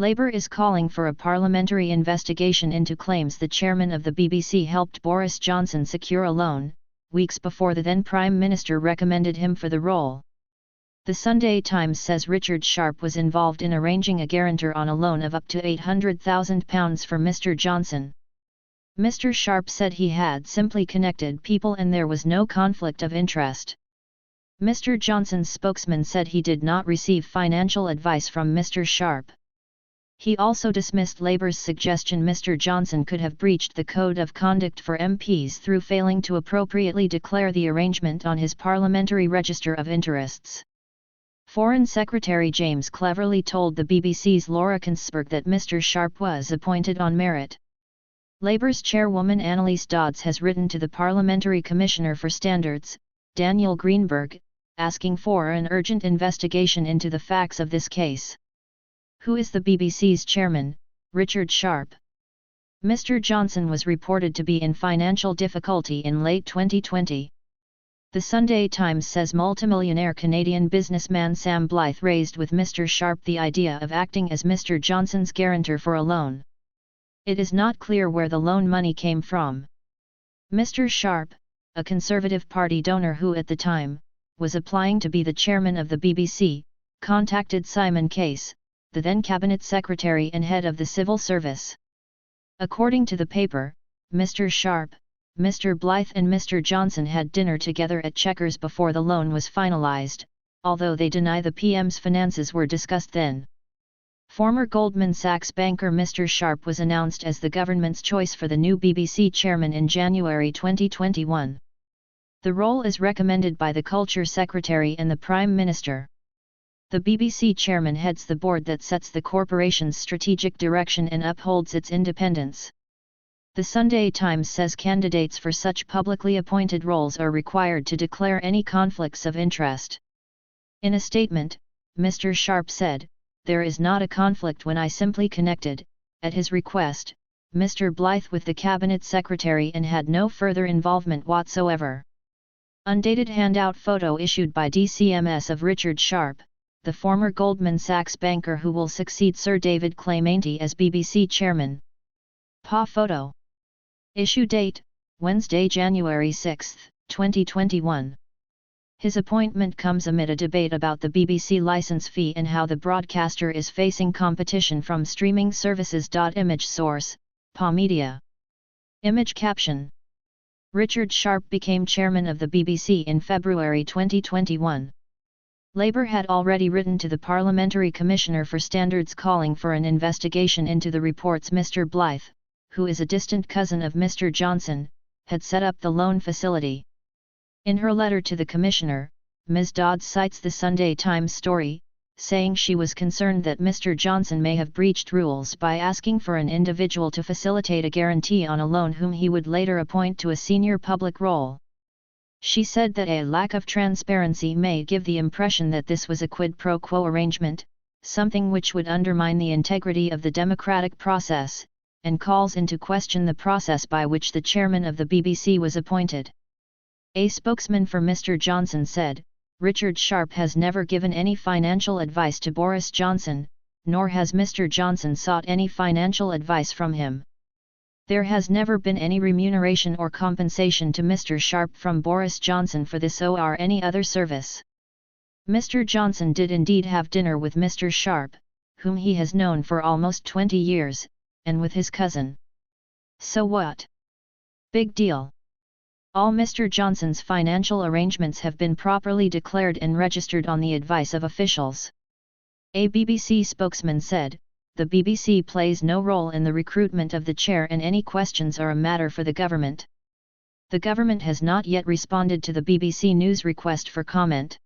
Labour is calling for a parliamentary investigation into claims the chairman of the BBC helped Boris Johnson secure a loan, weeks before the then Prime Minister recommended him for the role. The Sunday Times says Richard Sharp was involved in arranging a guarantor on a loan of up to £800,000 for Mr. Johnson. Mr. Sharp said he had simply connected people and there was no conflict of interest. Mr. Johnson's spokesman said he did not receive financial advice from Mr. Sharp. He also dismissed Labour's suggestion Mr. Johnson could have breached the Code of Conduct for MPs through failing to appropriately declare the arrangement on his Parliamentary Register of Interests. Foreign Secretary James cleverly told the BBC's Laura Kunsberg that Mr. Sharp was appointed on merit. Labour's chairwoman Anneliese Dodds has written to the Parliamentary Commissioner for Standards, Daniel Greenberg, asking for an urgent investigation into the facts of this case. Who is the BBC's chairman? Richard Sharp. Mr. Johnson was reported to be in financial difficulty in late 2020. The Sunday Times says multimillionaire Canadian businessman Sam Blythe raised with Mr. Sharp the idea of acting as Mr. Johnson's guarantor for a loan. It is not clear where the loan money came from. Mr. Sharp, a Conservative Party donor who at the time was applying to be the chairman of the BBC, contacted Simon Case, the then Cabinet Secretary and head of the Civil Service. According to the paper, Mr. Sharp, Mr. Blythe and Mr. Johnson had dinner together at Chequers before the loan was finalised, although they deny the PM's finances were discussed then. Former Goldman Sachs banker Mr. Sharp was announced as the government's choice for the new BBC chairman in January 2021. The role is recommended by the Culture Secretary and the Prime Minister. The BBC chairman heads the board that sets the corporation's strategic direction and upholds its independence. The Sunday Times says candidates for such publicly appointed roles are required to declare any conflicts of interest. In a statement, Mr. Sharp said, "There is not a conflict when I simply connected, at his request, Mr. Blythe with the Cabinet Secretary and had no further involvement whatsoever." Undated handout photo issued by DCMS of Richard Sharp, the former Goldman Sachs banker who will succeed Sir David Clemente as BBC chairman. PA photo. Issue date, Wednesday, January 6, 2021. His appointment comes amid a debate about the BBC licence fee and how the broadcaster is facing competition from streaming services. Image source, PA Media. Image caption. Richard Sharp became chairman of the BBC in February 2021. Labour had already written to the Parliamentary Commissioner for Standards calling for an investigation into the reports Mr. Blythe, who is a distant cousin of Mr. Johnson, had set up the loan facility. In her letter to the Commissioner, Ms. Dodds cites the Sunday Times story, saying she was concerned that Mr. Johnson may have breached rules by asking for an individual to facilitate a guarantee on a loan whom he would later appoint to a senior public role. She said that a lack of transparency may give the impression that this was a quid pro quo arrangement, something which would undermine the integrity of the democratic process, and calls into question the process by which the chairman of the BBC was appointed. A spokesman for Mr. Johnson said, "Richard Sharp has never given any financial advice to Boris Johnson, nor has Mr. Johnson sought any financial advice from him. There has never been any remuneration or compensation to Mr. Sharp from Boris Johnson for this or any other service." Mr. Johnson did indeed have dinner with Mr. Sharp, whom he has known for almost 20 years, and with his cousin. So what? Big deal. All Mr. Johnson's financial arrangements have been properly declared and registered on the advice of officials. A BBC spokesman said, "The BBC plays no role in the recruitment of the chair and any questions are a matter for the government." The government has not yet responded to the BBC News request for comment.